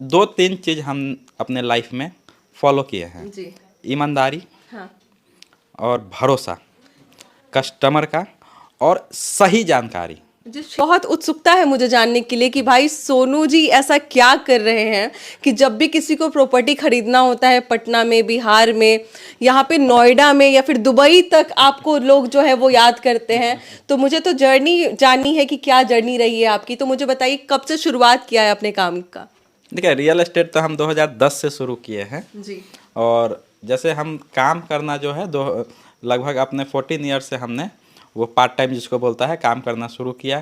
दो तीन चीज़ हम अपने लाइफ में फॉलो किए हैं जी। ईमानदारी हाँ। और भरोसा, कस्टमर का और सही जानकारी। बहुत उत्सुकता है मुझे जानने के लिए कि भाई सोनू जी ऐसा क्या कर रहे हैं कि जब भी किसी को प्रॉपर्टी खरीदना होता है पटना में, बिहार में, यहाँ पे नोएडा में या फिर दुबई तक आपको लोग जो है वो याद करते हैं। तो मुझे तो जर्नी जाननी है कि क्या जर्नी रही है आपकी, तो मुझे बताइए कब से शुरुआत किया है अपने काम का। देखिए, रियल एस्टेट तो हम 2010 से शुरू किए हैं जी। और जैसे हम काम करना जो है लगभग अपने 14 ईयर से हमने वो पार्ट टाइम जिसको बोलता है काम करना शुरू किया।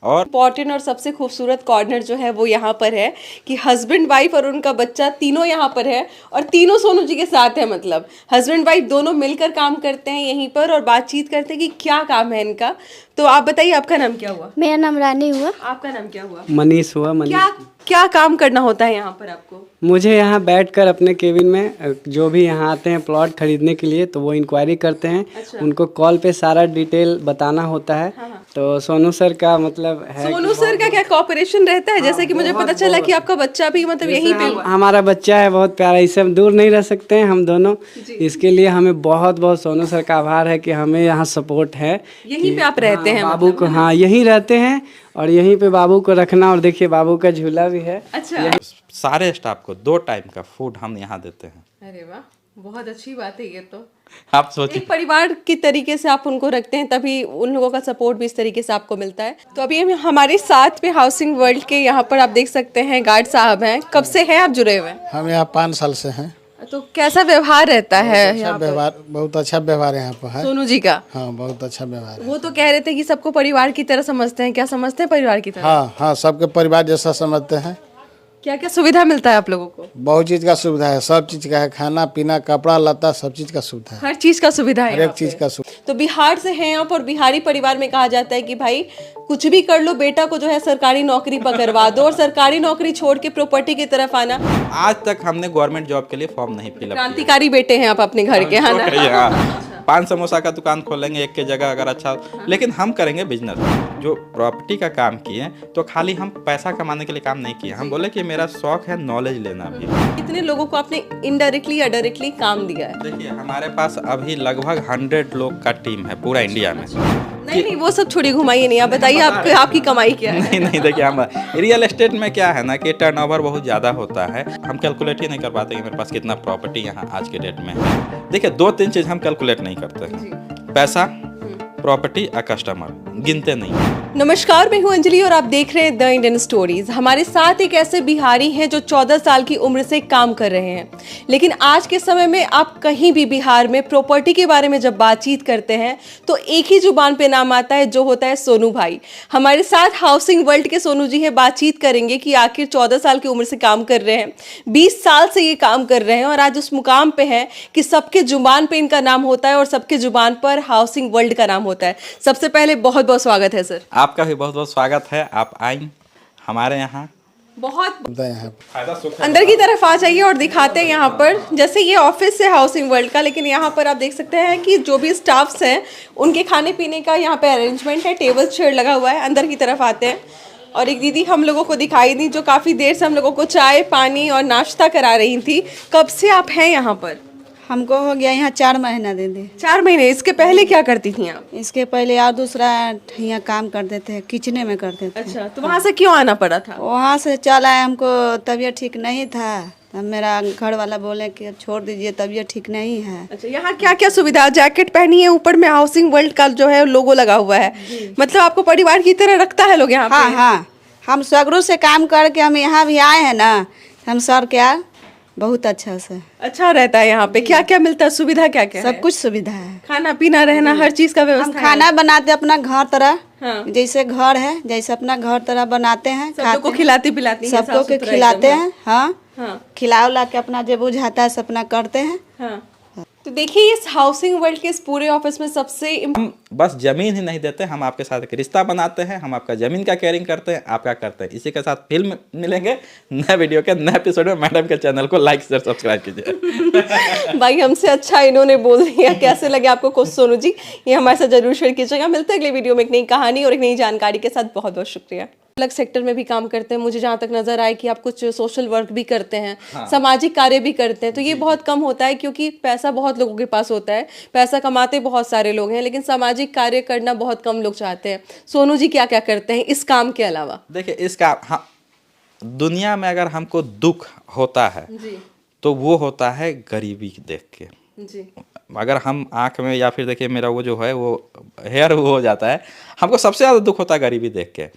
और इम्पॉर्टेंट और सबसे खूबसूरत कॉर्नर जो है वो यहाँ पर है कि हस्बैंड वाइफ और उनका बच्चा तीनों यहाँ पर है और तीनों सोनू जी के साथ है। मतलब हस्बैंड वाइफ दोनों मिलकर काम करते हैं यहीं पर और बातचीत करते हैं कि क्या काम है इनका। तो आप बताइए, आपका नाम क्या हुआ? मेरा नाम रानी हुआ। आपका नाम क्या हुआ? मनीष हुआ। मनीष। क्या क्या काम करना होता है यहाँ पर आपको? मुझे यहाँ बैठकर अपने केबिन में जो भी यहाँ आते हैं प्लॉट खरीदने के लिए तो वो इंक्वायरी करते हैं। अच्छा। उनको कॉल पे सारा डिटेल बताना होता है। हाँ। तो सोनू सर का मतलब है, सोनू सर का क्या कॉपरेशन रहता है? जैसे कि मुझे पता चला कि आपका बच्चा भी मतलब यहीं पे हुआ। हमारा बच्चा है बहुत प्यारा, इससे हम दूर नहीं रह सकते हैं हम दोनों। इसके लिए हमें बहुत बहुत सोनू सर का आभार है कि हमें यहाँ सपोर्ट है। यहीं पे आप रहते हैं? बाबू को, हाँ यहीं रहते हैं और यहीं पे बाबू को रखना। और देखिए बाबू का झूला भी है। अच्छा। सारे स्टाफ को 2 टाइम का फूड हम यहाँ देते हैं। अरे वाह, बहुत अच्छी बात है ये तो। आप सोचिए, एक परिवार की तरीके से आप उनको रखते हैं तभी उन लोगों का सपोर्ट भी इस तरीके से आपको मिलता है। तो अभी हम हमारे साथ में हाउसिंग वर्ल्ड के यहाँ पर आप देख सकते हैं गार्ड साहब हैं। कब से हैं आप जुड़े हुए? हम यहाँ 5 साल से हैं। तो कैसा व्यवहार रहता है यहाँ पर? व्यवहार बहुत अच्छा व्यवहार यहाँ पर है। सोनू जी का? हाँ, बहुत अच्छा व्यवहार है। वो तो कह रहे थे कि सबको परिवार की तरह समझते हैं। क्या समझते हैं परिवार की तरह? हाँ हाँ, सबके परिवार जैसा समझते हैं। क्या क्या सुविधा मिलता है आप लोगों को? बहुत चीज का सुविधा है, सब चीज का है, खाना पीना कपड़ा लता सब चीज का सुविधा है। हर चीज का सुविधा है हर एक चीज का सुविधा। तो बिहार से हैं आप और बिहारी परिवार में कहा जाता है कि भाई कुछ भी कर लो, बेटा को जो है सरकारी नौकरी पकड़वा दो और सरकारी नौकरी छोड़ के प्रॉपर्टी की तरफ आना। आज तक हमने गवर्नमेंट जॉब के लिए फॉर्म नहीं फिलअप किया। क्रांतिकारी बेटे हैं आप अपने घर के, है ना? पान समोसा का दुकान खोलेंगे एक के जगह अगर अच्छा, लेकिन हम करेंगे बिजनेस। जो प्रॉपर्टी का काम किए तो खाली हम पैसा कमाने के लिए काम नहीं किए, हम बोले कि मेरा शौक है नॉलेज लेना भी। कितने लोगों को आपने इनडायरेक्टली या डायरेक्टली काम दिया है? देखिए, हमारे पास अभी लगभग 100 लोग का टीम है पूरा इंडिया में। नहीं, वो सब छोड़ी घुमाइए नहीं, आप बताइए आपकी कमाई क्या है? नहीं, देखिए हम रियल एस्टेट में क्या है ना कि टर्नओवर बहुत ज़्यादा होता है। हम कैलकुलेट ही नहीं कर पाते कि मेरे पास कितना प्रॉपर्टी यहाँ आज के डेट में है। देखिए, 2-3 चीज़ हम कैलकुलेट नहीं करते हैं, पैसा, प्रॉपर्टी और कस्टमर, गिनते नहीं। नमस्कार, मैं हूं अंजलि और आप देख रहे हैं द इंडियन स्टोरीज। हमारे साथ एक ऐसे बिहारी हैं जो 14 साल की उम्र से काम कर रहे हैं, लेकिन आज के समय में आप कहीं भी बिहार में प्रॉपर्टी के बारे में जब बातचीत करते हैं तो एक ही जुबान पे नाम आता है, जो होता है सोनू भाई। हमारे साथ हाउसिंग वर्ल्ड के सोनू जी है, बातचीत करेंगे कि आखिर 14 साल की उम्र से काम कर रहे हैं, 20 साल से ये काम कर रहे हैं और आज उस मुकाम पे हैं कि सबके जुबान पे इनका नाम होता है और सबके जुबान पर हाउसिंग वर्ल्ड का नाम होता है। सबसे पहले बहुत बहुत स्वागत है सर। आपका भी बहुत बहुत स्वागत है, आप आएं हमारे यहाँ। बहुत यहाँ अंदर की तरफ आ जाइए और दिखाते हैं यहाँ पर। जैसे ये ऑफिस है हाउसिंग वर्ल्ड का, लेकिन यहाँ पर आप देख सकते हैं कि जो भी स्टाफ्स हैं उनके खाने पीने का यहाँ पे अरेंजमेंट है, टेबल चेयर लगा हुआ है। अंदर की तरफ आते हैं और एक दीदी हम लोगों को दिखाई दी जो काफ़ी देर से हम लोगों को चाय पानी और नाश्ता करा रही थी। कब से आप हैं यहाँ पर? हमको हो गया यहाँ 4 महीना दे दे। 4 महीने। इसके पहले क्या करती थी आप? इसके पहले और दूसरा यहाँ काम करते थे, किचने में करते थे। अच्छा, तो वहाँ से क्यों आना पड़ा था? वहाँ से चल आए, हमको तबीयत ठीक नहीं था। तब मेरा घर वाला बोले कि छोड़ दीजिए, तबीयत ठीक नहीं है। अच्छा, यहाँ क्या क्या सुविधा? जैकेट पहनी है, ऊपर में हाउसिंग वर्ल्ड का जो है लोगो लगा हुआ है, मतलब आपको परिवार की तरह रखता है लोग यहाँ पे? हाँ हाँ, हम सगरू से काम करके हम यहाँ भी आए हैं ना, हम सर क्या बहुत अच्छा से अच्छा रहता है यहाँ पे। क्या क्या मिलता है, सुविधा क्या क्या सब है? कुछ सुविधा है, खाना पीना रहना हर चीज का हम व्यवस्था है। खाना बनाते अपना घर तरह। हाँ। जैसे घर है, जैसे अपना घर तरह बनाते हैं, सबको खिलाती पिलाती हैं, सबको साफ के सुथरा खिलाते एकदम। हैं। हाँ, हाँ खिला उला के अपना जो बुझाता है अपना करते हैं। हाँ। तो देखिए, इस हाउसिंग वर्ल्ड के इस पूरे ऑफिस में सबसे हम बस जमीन ही नहीं देते, हम आपके साथ एक रिश्ता बनाते हैं। हम आपका जमीन का केयरिंग करते हैं, आपका करते हैं। इसी के साथ फिल्म मिलेंगे नए वीडियो के नए एपिसोड में। मैडम के चैनल को लाइक शेयर सब्सक्राइब कीजिए। भाई हमसे अच्छा इन्होंने बोल दिया। कैसे लगे आपको सोनू जी, ये हमारे साथ जरूर शेयर कीजिएगा। मिलते हैं अगले वीडियो में एक नई कहानी और एक नई जानकारी के साथ। बहुत बहुत शुक्रिया। अलग सेक्टर में भी काम करते हैं, मुझे जहाँ तक नजर आए कि आप कुछ सोशल वर्क भी करते हैं, सामाजिक कार्य भी करते हैं, तो ये बहुत कम होता है क्योंकि पैसा बहुत लोगों के पास होता है, पैसा कमाते बहुत सारे लोग हैं, लेकिन सामाजिक कार्य करना बहुत कम लोग चाहते हैं। सोनू जी क्या क्या करते हैं इस काम के अलावा? देखिए इसका दुनिया में अगर हमको दुख होता है जी तो वो होता है गरीबी देख के। जी अगर हम आँख में या फिर देखिए मेरा वो जो है वो हेयर वो हो जाता है, हमको सबसे ज़्यादा दुख होता है गरीबी देख के।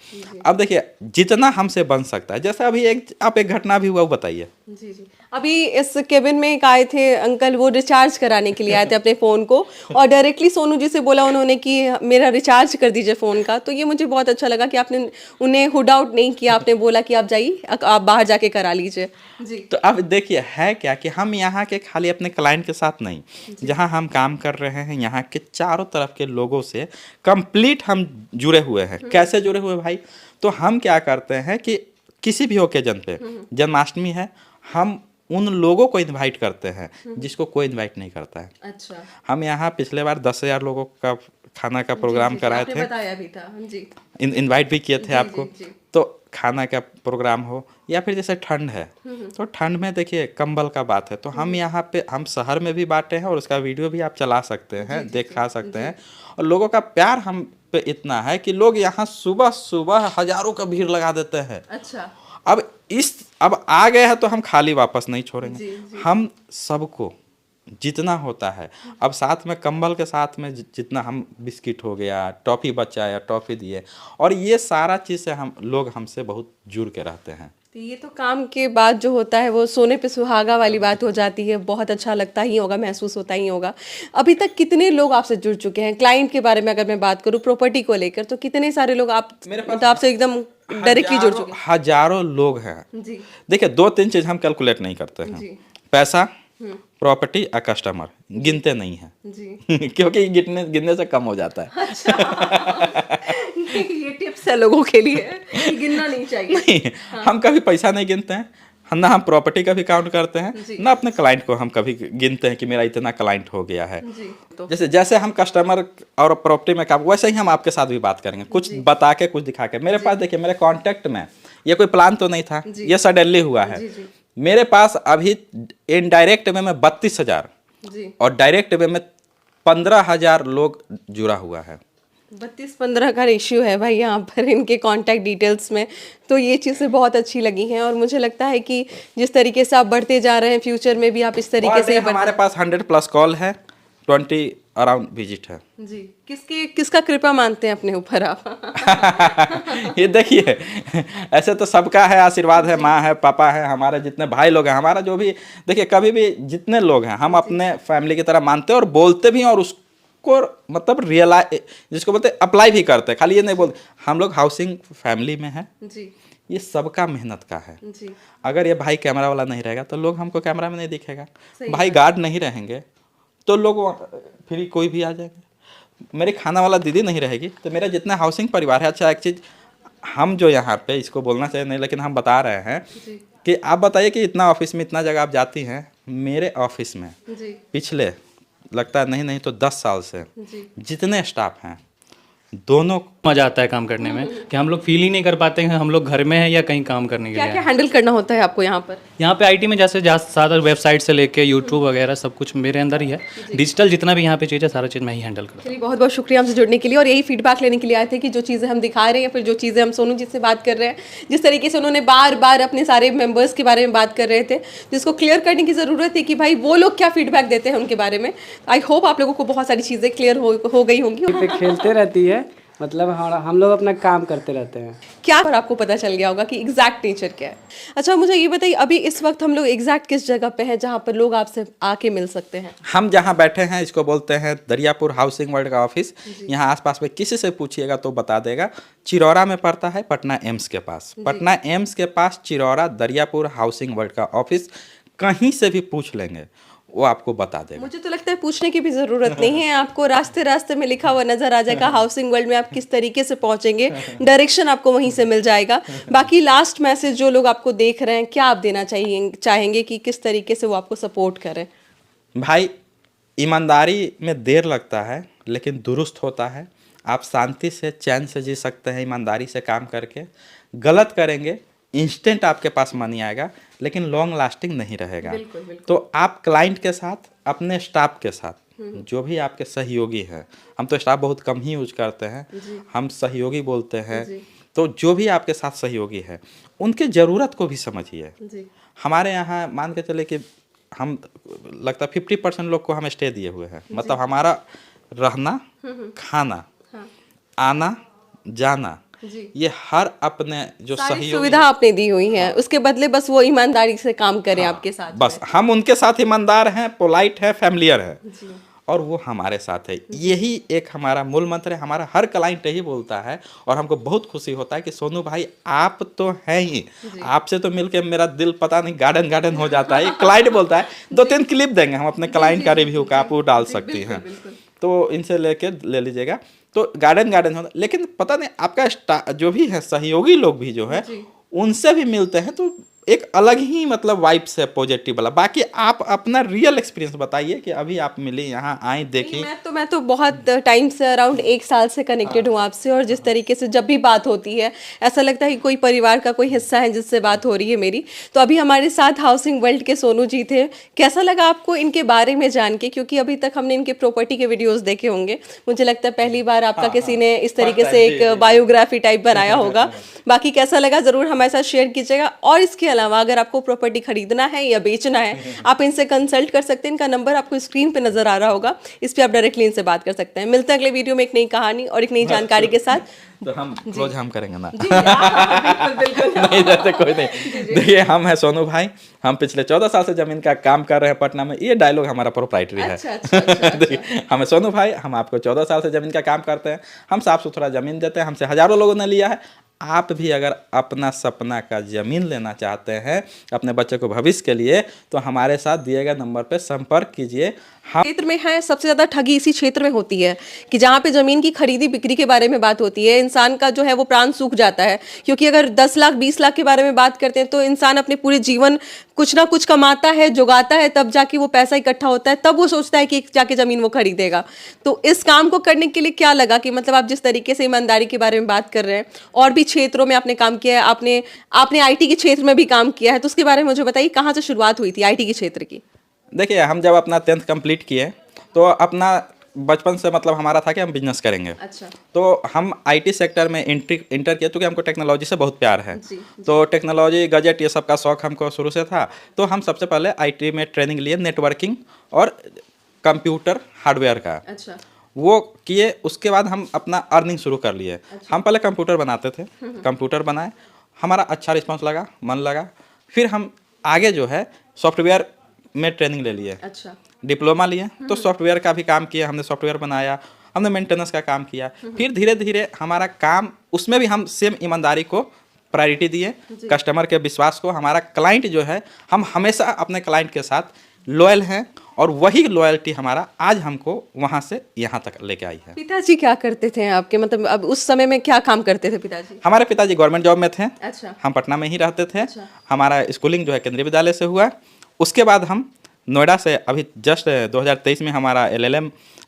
अब देखिए जितना हमसे बन सकता है, जैसे अभी एक घटना भी हुआ, वो बताइए। जी जी अभी इस केबिन में एक आए थे अंकल, वो रिचार्ज कराने के लिए आए थे अपने फ़ोन को, और डायरेक्टली सोनू जी से बोला उन्होंने कि मेरा रिचार्ज कर दीजिए फ़ोन का। तो ये मुझे बहुत अच्छा लगा कि आपने उन्हें हुड आउट नहीं किया, आपने बोला कि आप जाइए, आप बाहर जाके करा लीजिए। जी तो अब देखिए है क्या कि हम यहाँ के खाली अपने क्लाइंट के साथ नहीं, जहाँ हम काम कर रहे हैं यहाँ के चारों तरफ के लोगों से कंप्लीट हम जुड़े हुए हैं। कैसे जुड़े हुए भाई? तो हम क्या करते हैं कि किसी भी ओकेजन पे, जन्माष्टमी है, हम उन लोगों को इनवाइट करते हैं जिसको कोई इनवाइट नहीं करता है। अच्छा हम यहाँ पिछले बार 10,000 लोगों का खाना का प्रोग्राम कराए आपने थे, बताया भी था। जी इनवाइट भी किए थे जी, आपको। जी, जी। तो खाना का प्रोग्राम हो या फिर जैसे ठंड है तो ठंड में देखिए कंबल का बात है, तो हम यहाँ पे हम शहर में भी बांटे हैं और उसका वीडियो भी आप चला सकते हैं, दिखा सकते हैं। और लोगों का प्यार हम पे इतना है कि लोग यहाँ सुबह सुबह हजारों का भीड़ लगा देते हैं। अच्छा अब आ गए हैं तो हम खाली वापस नहीं छोड़ेंगे। जी, जी। हम सबको जितना होता है, अब साथ में कंबल के साथ में जितना हम बिस्किट हो गया, टॉफ़ी बच्चा या टॉफ़ी दिए, और ये सारा चीज़ से हम लोग हमसे बहुत जुड़ के रहते हैं। तो ये तो काम के बाद जो होता है वो सोने पे सुहागा वाली बात हो जाती है, बहुत अच्छा लगता ही होगा, महसूस होता ही होगा। अभी तक कितने लोग आपसे जुड़ चुके हैं? क्लाइंट के बारे में अगर मैं बात करूँ, प्रॉपर्टी को लेकर, तो कितने सारे लोग मतलब आपसे एकदम डायरेक्टली जुड़ चुके हैं? हजारों लोग हैं। जी देखिए 2-3 चीज़ हम कैलकुलेट नहीं करते हैं, जी पैसा, प्रॉपर्टी और कस्टमर, गिनते नहीं हैं जी क्योंकि गिनने से कम हो जाता है। ये टिप्स है लोगों के लिए, कि गिनना नहीं चाहिए। नहीं, हम कभी पैसा नहीं गिनते हैं, ना हम प्रॉपर्टी का भी काउंट करते हैं, ना अपने क्लाइंट को हम कभी गिनते हैं कि मेरा इतना क्लाइंट हो गया है। जी तो जैसे हम कस्टमर और प्रॉपर्टी में काम, वैसे ही हम आपके साथ भी बात करेंगे, कुछ बता के कुछ दिखा के। मेरे पास देखिए मेरे कांटेक्ट में ये कोई प्लान तो नहीं था, ये सडनली हुआ है। जी मेरे पास अभी इनडायरेक्ट वे में 32,000 जी और डायरेक्ट वे में 15,000 लोग जुड़ा हुआ है। 32-15 का रेशियो है भाई यहाँ पर इनके कांटेक्ट डिटेल्स में। तो ये चीज़ें बहुत अच्छी लगी हैं, और मुझे लगता है कि जिस तरीके से आप बढ़ते जा रहे हैं, फ्यूचर में भी आप इस तरीके से हमारे पास 100+ कॉल है, 20 अराउंड विजिट है। जी किसका कृपा मानते हैं अपने ऊपर आप? ये देखिए ऐसे तो सबका है, आशीर्वाद है, माँ है, पापा है, हमारे जितने भाई लोग हैं, हमारा जो भी, देखिए कभी भी जितने लोग हैं हम अपने फैमिली की तरह मानते हैं और बोलते भी हैं, और उसको मतलब रियलाइज, जिसको बोलते हैं अप्लाई भी करते हैं। खाली ये नहीं बोलते, हम लोग हाउसिंग फैमिली में हैं, जी ये सबका मेहनत का है। जी अगर ये भाई कैमरा वाला नहीं रहेगा तो लोग हमको कैमरा में नहीं दिखेगा, भाई गार्ड नहीं रहेंगे तो लोग फिर कोई भी आ जाएंगे, मेरी खाना वाला दीदी नहीं रहेगी तो मेरा जितना हाउसिंग परिवार है। अच्छा एक चीज़ हम जो यहाँ पे, इसको बोलना चाहिए नहीं लेकिन हम बता रहे हैं कि आप बताइए कि इतना ऑफिस में इतना जगह आप जाती हैं, मेरे ऑफिस में जी पिछले लगता है नहीं तो 10 साल से जी जितने स्टाफ हैं, दोनों मजा आता है काम करने में कि हम लोग फील ही नहीं कर पाते हैं हम लोग घर में हैं या कहीं काम करने के क्या लिए क्या हैं। हैंडल करना होता है आपको यहाँ पर? यहाँ पे आईटी में जैसे ज़्यादा वेबसाइट से लेके यूट्यूब वगैरह सब कुछ मेरे अंदर ही है। डिजिटल जितना भी यहाँ पे चीज़ है सारा चीज़ मैं ही हैंडल करता हूँ। चलिए बहुत बहुत शुक्रिया हमसे जुड़ने के लिए, और यही फीडबैक लेने के लिए आए थे कि जो चीज़ें हम दिखा रहे हैं, फिर जो चीज़ें हम सोनू जी से बात कर रहे हैं, जिस तरीके से उन्होंने बार बार अपने सारे मेंबर्स के बारे में बात कर रहे थे, जिसको क्लियर करने की ज़रूरत है कि भाई वो लोग क्या फीडबैक देते हैं उनके बारे में। आई होप आप लोगों को बहुत सारी चीज़ें क्लियर हो गई होंगी। पे खेलते रहती है, मतलब हम लोग अपना काम करते रहते हैं। क्या पर आपको पता चल गया होगा कि एग्जैक्ट नेचर क्या है। अच्छा मुझे ये बताइए, अभी इस वक्त हम लोग एग्जैक्ट किस जगह पे हैं जहाँ पर लोग आपसे आके मिल सकते हैं? हम जहाँ बैठे हैं इसको बोलते हैं दरियापुर हाउसिंग वर्ल्ड का ऑफिस। यहाँ आसपास में किसी से पूछिएगा तो बता देगा। चिरौरा में पड़ता है, पटना एम्स के पास। पटना एम्स के पास चिरौरा दरियापुर हाउसिंग वर्ल्ड का ऑफिस, कहीं से भी पूछ लेंगे वो आपको बता देगा। मुझे तो लगता है पूछने की भी ज़रूरत नहीं है, आपको रास्ते रास्ते में लिखा हुआ नज़र आ जाएगा हाउसिंग वर्ल्ड में आप किस तरीके से पहुंचेंगे, डायरेक्शन आपको वहीं से मिल जाएगा। बाकी लास्ट मैसेज जो लोग आपको देख रहे हैं, क्या आप देना चाहेंगे कि किस तरीके से वो आपको सपोर्ट करें? भाई ईमानदारी में देर लगता है लेकिन दुरुस्त होता है। आप शांति से चैन से जी सकते हैं ईमानदारी से काम करके। गलत करेंगे, इंस्टेंट आपके पास मनी आएगा लेकिन लॉन्ग लास्टिंग नहीं रहेगा। तो आप क्लाइंट के साथ, अपने स्टाफ के साथ, जो भी आपके सहयोगी हैं, हम तो स्टाफ बहुत कम ही यूज करते हैं, हम सहयोगी बोलते हैं, तो जो भी आपके साथ सहयोगी है उनके ज़रूरत को भी समझिए। हमारे यहाँ मान के चले कि हम लगता 50% लोग को हम स्टे दिए हुए हैं, मतलब हमारा रहना, खाना, आना जाना, ये हर अपने जो सारी सहयोगी सुविधा आपने दी हुई है, उसके बदले बस वो ईमानदारी से काम करें आपके साथ। बस हम उनके साथ ईमानदार हैं, पोलाइट है, फैमिलियर है, और वो हमारे साथ है। यही एक हमारा मूल मंत्र है। हमारा हर क्लाइंट यही बोलता है और हमको बहुत खुशी होता है कि सोनू भाई आप तो हैं ही, आपसे तो मिलके मेरा दिल पता नहीं गार्डन गार्डन हो जाता है। क्लाइंट बोलता है, 2-3 क्लिप देंगे हम अपने क्लाइंट का रिव्यू का, आप वो डाल सकती हैं, तो इनसे लेके ले लीजिएगा। तो गार्डन गार्डन होता, लेकिन पता नहीं आपका जो भी है सहयोगी लोग भी जो है उनसे भी मिलते हैं तो एक अलग ही मतलब वाइब्स है पॉजिटिव वाला। बाकी आप अपना रियल एक्सपीरियंस बताइए कि अभी आप मिले, यहाँ आए, देखी। मैं तो बहुत टाइम से, अराउंड 1 साल से कनेक्टेड हूँ आपसे, और जिस तरीके से जब भी बात होती है ऐसा लगता है कि कोई परिवार का कोई हिस्सा है जिससे बात हो रही है मेरी। तो अभी हमारे साथ हाउसिंग वर्ल्ड के सोनू जी थे। कैसा लगा आपको इनके बारे में जान के? क्योंकि अभी तक हमने इनके प्रॉपर्टी के वीडियोज देखे होंगे, मुझे लगता है पहली बार आपका किसी ने इस तरीके से एक बायोग्राफी टाइप बनाया होगा। बाकी कैसा लगा ज़रूर हमारे साथ शेयर कीजिएगा। और इसके अलावा अगर आपको प्रॉपर्टी खरीदना है या बेचना है, आप इनसे कंसल्ट कर सकते हैं। इनका नंबर आपको स्क्रीन पे नजर आ रहा होगा, इस पे आप डायरेक्टली इनसे बात कर सकते हैं। मिलते हैं अगले वीडियो में एक नई कहानी और एक नई जानकारी के साथ। तो हम क्लोज हम करेंगे ना? बिल्कुल नहीं जैसे कोई नहीं। देखिए हम हैं सोनू भाई, हम पिछले 14 साल से जमीन का काम कर रहे हैं पटना में। ये डायलॉग हमारा प्रोप्राइटरी है। देखिए हम हैं सोनू भाई, हम आपको 14 साल से जमीन का काम करते हैं, हम साफ सुथरा जमीन देते हैं, हमसे हजारों लोगों ने लिया है। आप भी अगर अपना सपना का ज़मीन लेना चाहते हैं अपने बच्चे को भविष्य के लिए, तो हमारे साथ दिए गए नंबर पर संपर्क कीजिए। हम क्षेत्र में है, सबसे ज़्यादा ठगी इसी क्षेत्र में होती है कि जहाँ पे ज़मीन की खरीदी बिक्री के बारे में बात होती है, इंसान का जो है वो प्राण सूख जाता है। क्योंकि अगर 10 लाख 20 लाख के बारे में बात करते हैं तो इंसान अपने पूरे जीवन कुछ ना कुछ कमाता है, जुगाता है, तब जाके वो पैसा इकट्ठा होता है, तब वो सोचता है कि जाके ज़मीन वो खरीदेगा। तो इस काम को करने के लिए क्या लगा कि मतलब आप जिस तरीके से ईमानदारी के बारे में बात कर रहे हैं, और भी क्षेत्रों में आपने काम किया है, आपने IT के क्षेत्र में भी काम किया है, तो उसके बारे में मुझे बताइए, कहाँ से शुरुआत हुई थी IT के क्षेत्र की? देखिए हम जब अपना 10th कंप्लीट किए तो अपना बचपन से मतलब हमारा था कि हम बिजनेस करेंगे। अच्छा। तो हम IT सेक्टर में इंटर किया क्योंकि हमको टेक्नोलॉजी से बहुत प्यार है। तो टेक्नोलॉजी, गैजेट, ये सब का शौक हमको शुरू से था। तो हम सबसे पहले IT में ट्रेनिंग लिए, नेटवर्किंग और कंप्यूटर हार्डवेयर का। अच्छा। वो किए, उसके बाद हम अपना अर्निंग शुरू कर लिए। हम पहले कंप्यूटर बनाते थे, कंप्यूटर बनाए, हमारा अच्छा रिस्पांस लगा, मन लगा। फिर हम आगे जो है सॉफ्टवेयर में ट्रेनिंग ले लिए। अच्छा। डिप्लोमा लिए तो सॉफ्टवेयर का भी काम किया, हमने सॉफ्टवेयर बनाया, हमने मेंटेनेंस का काम किया। फिर धीरे धीरे हमारा काम, उसमें भी हम सेम ईमानदारी को प्रायोरिटी दिए, कस्टमर के विश्वास को। हमारा क्लाइंट जो है, हम हमेशा अपने क्लाइंट के साथ लॉयल हैं, और वही लॉयल्टी हमारा आज हमको वहाँ से यहाँ तक लेके आई है। पिताजी क्या करते थे आपके, मतलब अब उस समय में क्या काम करते थे पिताजी? हमारे पिताजी गवर्नमेंट जॉब में थे। अच्छा। हम पटना में ही रहते थे। हमारा स्कूलिंग जो है केंद्रीय विद्यालय से हुआ। उसके बाद हम नोएडा से अभी जस्ट 2023 में हमारा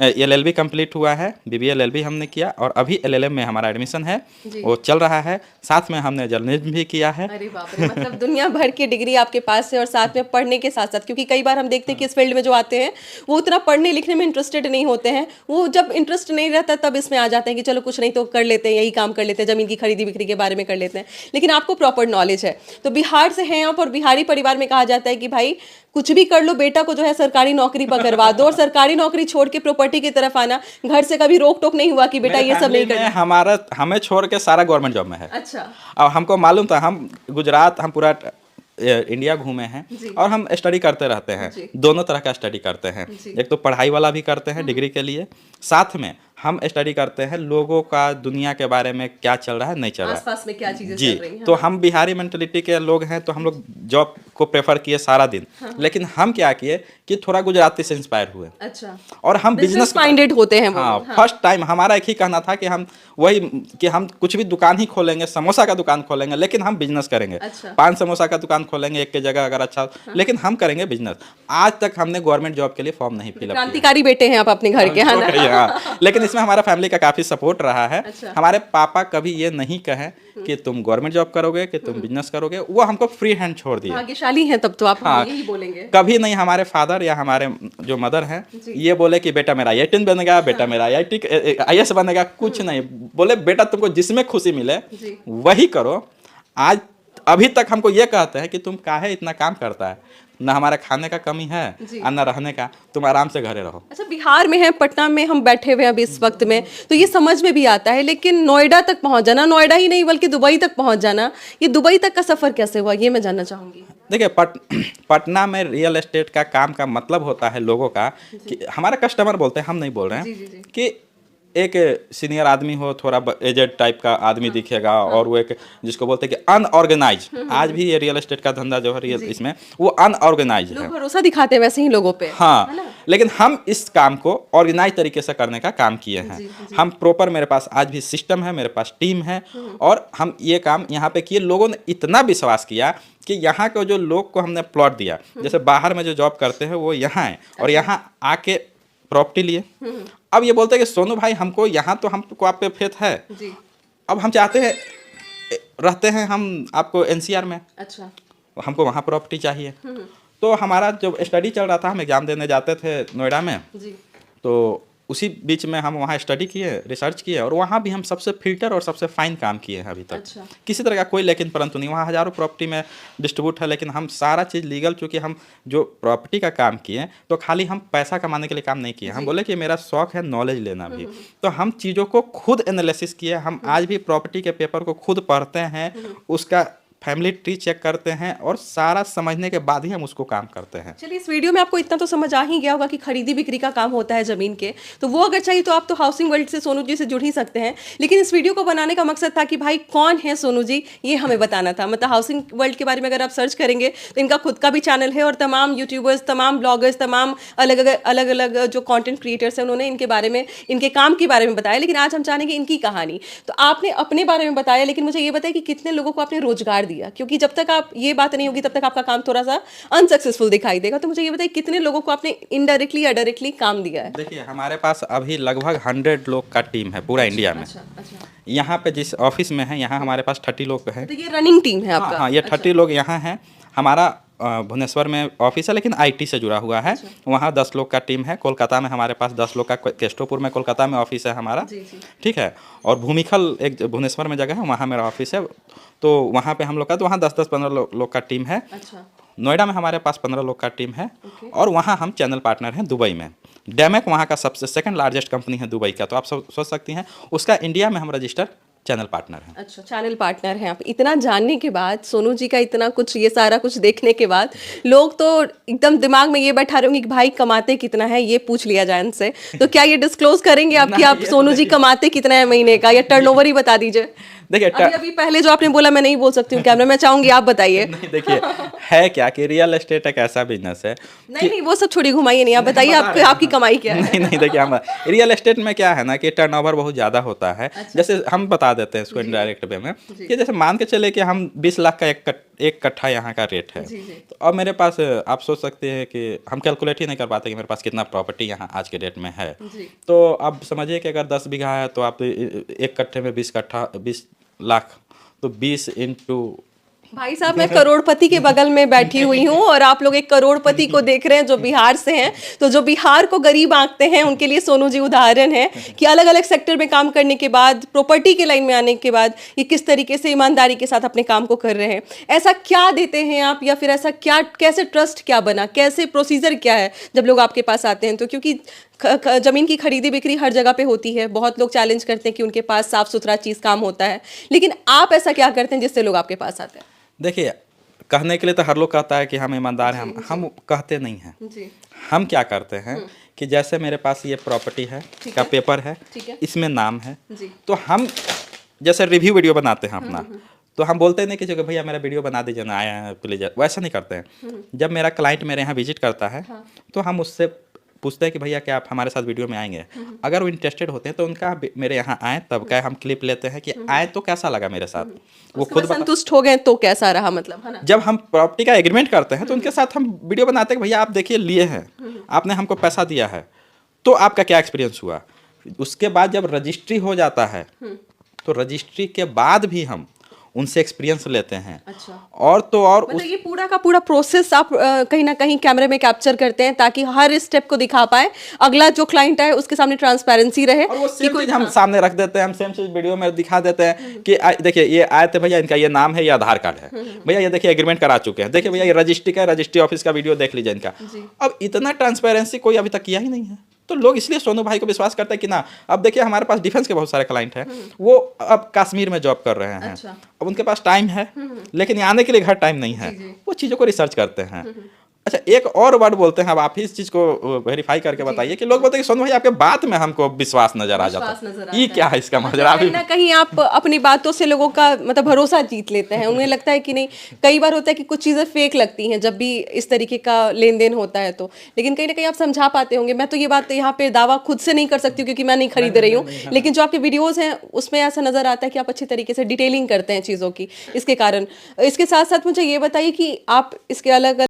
LLB कंप्लीट हुआ है, BBA LLB हमने किया, और अभी LLM में हमारा एडमिशन है, वो चल रहा है। साथ में हमने जर्नलिज्म भी किया है। अरे बाप रे, मतलब दुनिया भर की डिग्री आपके पास है, और साथ में पढ़ने के साथ साथ, क्योंकि कई बार हम देखते हैं कि इस फील्ड में जो आते हैं वो उतना पढ़ने लिखने में इंटरेस्टेड नहीं होते हैं। वो जब इंटरेस्ट नहीं रहता तब इसमें आ जाते हैं कि चलो कुछ नहीं तो कर लेते हैं, यही काम कर लेते हैं, ज़मीन की खरीदी बिक्री के बारे में कर लेते हैं। लेकिन आपको प्रॉपर नॉलेज है। तो बिहार से हैं आप, और बिहारी परिवार में कहा जाता है कि भाई कुछ भी कर लो, बेटा को जो है सरकारी नौकरी पकड़वा दो, और सरकारी नौकरी छोड़ के प्रॉपर्टी की तरफ आना। घर से कभी रोक टोक नहीं हुआ कि बेटा ये सब नहीं करना? हमें छोड़ के सारा गवर्नमेंट जॉब में है। अच्छा। और हमको मालूम था, हम गुजरात, हम पूरा इंडिया घूमे हैं, और हम स्टडी करते रहते हैं। दोनों तरह का स्टडी करते हैं। एक तो पढ़ाई वाला भी करते हैं डिग्री के लिए, साथ में हम स्टडी करते हैं लोगों का, दुनिया के बारे में क्या चल रहा है, नहीं चल रहा है, आसपास में क्या चीजें जी। चल रही हैं। तो हम बिहारी मेंटलिटी के लोग हैं, तो हम लोग जॉब को प्रेफर किए सारा दिन। लेकिन हम क्या किए कि थोड़ा गुजराती से इंस्पायर हुए। अच्छा। और हम बिजनेस माइंडेड होते हैं वो। हाँ, फर्स्ट टाइम हमारा एक ही कहना था कि हम वही कि हम कुछ भी दुकान ही खोलेंगे, समोसा का दुकान खोलेंगे, लेकिन हम बिजनेस करेंगे। अच्छा। 5 समोसा का दुकान खोलेंगे एक के जगह अगर अच्छा, लेकिन हम करेंगे बिजनेस। आज तक हमने गवर्नमेंट जॉब के लिए फॉर्म नहीं फिलअप किया। क्रांतिकारी बेटे हैं आप अपने घर के, है ना? हाँ, लेकिन लेकिन इसमें हमारा फैमिली का काफ़ी सपोर्ट रहा है। अच्छा। हमारे पापा कभी ये नहीं कहे कि तुम गवर्नमेंट जॉब करोगे, कि तुम बिजनेस करोगे, वो हमको फ्री हैंड छोड़ दिए। भाग्यशाली हैं तब तो आप, हाँ, यही बोलेंगे। कभी नहीं हमारे फादर या हमारे जो मदर हैं ये बोले कि बेटा मेरा IIT बनेगा, बेटा मेरा IAS बनेगा, कुछ नहीं बोले। बेटा तुमको जिसमें खुशी मिले वही करो। आज अभी तक हमको ये कहते हैं कि तुम काहे इतना काम करता है, ना हमारा खाने का कमी है और ना रहने का, तुम आराम से घरे रहो। अच्छा, बिहार में है, पटना में हम बैठे हुए हैं अभी इस वक्त में, तो ये समझ में भी आता है, लेकिन नोएडा तक पहुंच जाना, नोएडा ही नहीं बल्कि दुबई तक पहुंच जाना, ये दुबई तक का सफर कैसे हुआ, ये मैं जानना चाहूंगी। देखिए, पटना में रियल एस्टेट का काम का मतलब होता है लोगों का कि हमारा कस्टमर बोलते हैं, हम नहीं बोल रहे हैं, कि एक सीनियर आदमी हो, थोड़ा एजेड टाइप का आदमी दिखेगा, और वो एक जिसको बोलते हैं कि अनऑर्गेनाइज, आज भी ये रियल एस्टेट का धंधा जो है रियल इसमें वो अनऑर्गेनाइज है। लोग भरोसा दिखाते हैं वैसे ही लोगों पे। हाँ, लेकिन हम इस काम को ऑर्गेनाइज तरीके से करने का काम किए हैं। हम प्रॉपर, मेरे पास आज भी सिस्टम है, मेरे पास टीम है, और हम ये काम यहाँ पे किए। लोगों ने इतना विश्वास किया कि यहाँ के जो लोग को हमने प्लॉट दिया, जैसे बाहर में जो जॉब करते हैं वो यहाँ है, और यहाँ आके प्रॉपर्टी लिए। अब ये बोलते हैं कि सोनू भाई हमको यहाँ तो हमको आप पे फेथ है, अब हम चाहते हैं, रहते हैं हम आपको NCR में, अच्छा, हमको वहाँ प्रॉपर्टी चाहिए। तो हमारा जब स्टडी चल रहा था, हम एग्ज़ाम देने जाते थे नोएडा में, तो उसी बीच में हम वहाँ स्टडी किए, रिसर्च किए, और वहाँ भी हम सबसे फिल्टर और सबसे फाइन काम किए हैं अभी तक। अच्छा। किसी तरह का कोई लेकिन परंतु नहीं। वहाँ हज़ारों प्रॉपर्टी में डिस्ट्रीब्यूट है, लेकिन हम सारा चीज़ लीगल, चूँकि हम जो प्रॉपर्टी का काम किए तो खाली हम पैसा कमाने के लिए काम नहीं किए। हम बोले कि मेरा शौक है नॉलेज लेना भी, तो हम चीज़ों को खुद एनालिसिस किए। हम आज भी प्रॉपर्टी के पेपर को खुद पढ़ते हैं, उसका फैमिली ट्री चेक करते हैं, और सारा समझने के बाद ही हम उसको काम करते हैं। चलिए, इस वीडियो में आपको इतना तो समझ आ ही गया होगा कि खरीदी बिक्री का काम होता है ज़मीन के, तो वो अगर चाहिए तो आप तो हाउसिंग वर्ल्ड से सोनू जी से जुड़ ही सकते हैं। लेकिन इस वीडियो को बनाने का मकसद था कि भाई कौन है सोनू जी, ये हमें बताना था। मतलब हाउसिंग वर्ल्ड के बारे में अगर आप सर्च करेंगे तो इनका खुद का भी चैनल है, और तमाम यूट्यूबर्स, तमाम ब्लॉगर्स, तमाम अलग अलग जो कॉन्टेंट क्रिएटर्स हैं, उन्होंने इनके बारे में, इनके काम के बारे में बताया। लेकिन आज हम चाहेंगे इनकी कहानी। तो आपने अपने बारे में बताया, लेकिन मुझे ये बताया कि कितने लोगों को आपने रोजगार दिया, क्योंकि जब तक आप ये बात नहीं होगी तब तक आपका काम थोड़ा सा अनसक्सेसफुल दिखाई देगा। तो मुझे ये बताइए कितने लोगों को आपने इनडायरेक्टली या डायरेक्टली काम दिया है। देखिए, हमारे पास अभी लगभग 100 लोग का टीम है पूरा इंडिया में। अच्छा। यहाँ पे जिस ऑफिस में है, यहाँ हमारे पास 30 लोग हैं। तो ये रनिंग टीम है आपका? हाँ, ये 30 लोग यहाँ हैं। हमारा भुवनेश्वर में ऑफिस है, लेकिन IT से जुड़ा हुआ है। वहाँ 10 लोग का टीम है। कोलकाता में हमारे पास 10 लोग का, केस्टोपुर में कोलकाता में ऑफिस है हमारा, ठीक है। और भूमिखल एक भुवनेश्वर में जगह है, वहाँ मेरा ऑफिस है। तो वहाँ पे हम लोग का, तो वहाँ 10-15 लोग का टीम है। अच्छा। नोएडा में हमारे पास 15 लोग का टीम है। और वहाँ हम चैनल पार्टनर हैं दुबई में। डैमेक वहाँ का सबसे सेकंड लार्जेस्ट कंपनी है दुबई का, तो आप सोच सकती हैं उसका इंडिया में हम रजिस्टर चैनल पार्टनर हैं। अच्छा, चैनल पार्टनर हैं आप। इतना जानने के बाद, सोनू जी का इतना कुछ, ये सारा कुछ देखने के बाद, लोग तो एकदम दिमाग में ये बैठा रहे होंगे कि भाई कमाते कितना है, ये पूछ लिया जाए इनसे। तो क्या ये डिस्क्लोज करेंगे आप कि आप सोनू जी कमाते कितना है महीने का, या टर्नओवर ही बता दीजिए? देखिए, अभी पहले जो आपने बोला मैं नहीं बोल सकती हूँ कैमरा में, चाहूंगी आप बताइए। नहीं, देखिए, है क्या कि रियल एस्टेट एक ऐसा बिजनेस है। नहीं, वो सब छोड़ी घुमाइए नहीं, आप बताइए आपकी कमाई क्या है। नहीं, देखिए, हम रियल एस्टेट में क्या है ना कि टर्नओवर बहुत ज़्यादा होता है। जैसे हम बता देते हैं इसको इनडायरेक्ट वे में, कि जैसे मान के चले कि हम 20 लाख का एक कट्ठा यहाँ का रेट है। तो अब मेरे पास, आप सोच सकते हैं कि हम कैलकुलेट ही नहीं कर पाते कि मेरे पास कितना प्रॉपर्टी यहाँ आज के डेट में है। तो अब समझिए कि अगर 10 बीघा है, तो आप एक कट्ठे में 20 लाख, तो 20 इंटू, भाई साहब, मैं करोड़पति के बगल में बैठी हुई हूँ और आप लोग एक करोड़पति को देख रहे हैं जो बिहार से हैं। तो जो बिहार को गरीब आंकते हैं उनके लिए सोनू जी उदाहरण है कि अलग अलग सेक्टर में काम करने के बाद, प्रॉपर्टी के लाइन में आने के बाद, ये किस तरीके से ईमानदारी के साथ अपने काम को कर रहे हैं। ऐसा क्या देते हैं आप, या फिर ऐसा क्या, कैसे ट्रस्ट क्या बना, कैसे प्रोसीजर क्या है जब लोग आपके पास आते हैं? तो क्योंकि ज़मीन की खरीदी बिक्री हर जगह पे होती है, बहुत लोग चैलेंज करते हैं कि उनके पास साफ सुथरा चीज़ काम होता है, लेकिन आप ऐसा क्या करते हैं जिससे लोग आपके पास आते हैं? देखिए, कहने के लिए तो हर लोग कहता है कि हम ईमानदार हैं, हम कहते नहीं हैं। हम क्या करते हैं कि जैसे मेरे पास ये प्रॉपर्टी है का पेपर है, इसमें नाम है, तो हम जैसे रिव्यू वीडियो बनाते हैं अपना, तो हम बोलते नहीं कि भैया मेरा वीडियो बना दीजिए ना, आया है प्लीज, वैसा नहीं करते हैं। जब मेरा क्लाइंट मेरे यहाँ विजिट करता है, तो हम उससे पूछते हैं कि भैया क्या आप हमारे साथ वीडियो में आएंगे। अगर वो इंटरेस्टेड होते हैं तो उनका मेरे यहाँ आए, तब क्या हम क्लिप लेते हैं कि आए तो कैसा लगा मेरे साथ, वो खुद संतुष्ट हो गए तो कैसा रहा, मतलब है ना। जब हम प्रॉपर्टी का एग्रीमेंट करते हैं तो उनके साथ हम वीडियो बनाते हैं कि भैया आप देखिए लिए हैं, आपने हमको पैसा दिया है, तो आपका क्या एक्सपीरियंस हुआ। उसके बाद जब रजिस्ट्री हो जाता है तो रजिस्ट्री के बाद भी हम उनसे एक्सपीरियंस लेते हैं। अच्छा। और तो और मतलब ये पूरा का पूरा प्रोसेस आप कहीं ना कहीं कैमरे में कैप्चर करते हैं ताकि हर स्टेप को दिखा पाए, अगला जो क्लाइंट है उसके सामने ट्रांसपेरेंसी रहे। और वो सेम चीज हम सामने रख देते हैं, हम सेम चीज वीडियो में दिखा देते हैं कि देखिए ये आए थे भैया, इनका ये नाम है, ये आधार कार्ड है भैया, ये देखिए एग्रीमेंट करा चुके हैं, देखिए भैया ये रजिस्ट्री का, रजिस्ट्री ऑफिस का वीडियो देख लीजिए इनका। अब इतना ट्रांसपेरेंसी कोई अभी तक किया ही नहीं है, तो लोग इसलिए सोनू भाई को विश्वास करते हैं कि ना। अब देखिए हमारे पास डिफेंस के बहुत सारे क्लाइंट हैं, वो अब कश्मीर में जॉब कर रहे हैं। अच्छा। अब उनके पास टाइम है लेकिन आने के लिए घर टाइम नहीं है, वो चीज़ों को रिसर्च करते हैं। अच्छा, एक और वर्ड बोलते हैं, अब आप ही इस चीज़ को वेरीफाई करके बताइए कि लोग बोलते हैं कि सोनू भाई आपके बात में हमको विश्वास नजर आ जाता है, ये क्या है इसका माजरा? कहीं ना कहीं आप अपनी बातों से लोगों का मतलब भरोसा जीत लेते हैं, उन्हें लगता है कि नहीं। कई बार होता है कि कुछ चीज़ें फेक लगती हैं जब भी इस तरीके का लेन देन होता है तो, लेकिन कहीं ना कहीं आप समझा पाते होंगे। मैं तो ये बात यहाँ पे दावा खुद से नहीं कर सकती हूँ क्योंकि मैं नहीं खरीद रही हूँ, लेकिन जो आपके वीडियोज़ हैं उसमें ऐसा नज़र आता है कि आप अच्छी तरीके से डिटेलिंग करते हैं चीज़ों की, इसके कारण। इसके साथ साथ मुझे ये बताइए कि आप इसके अलग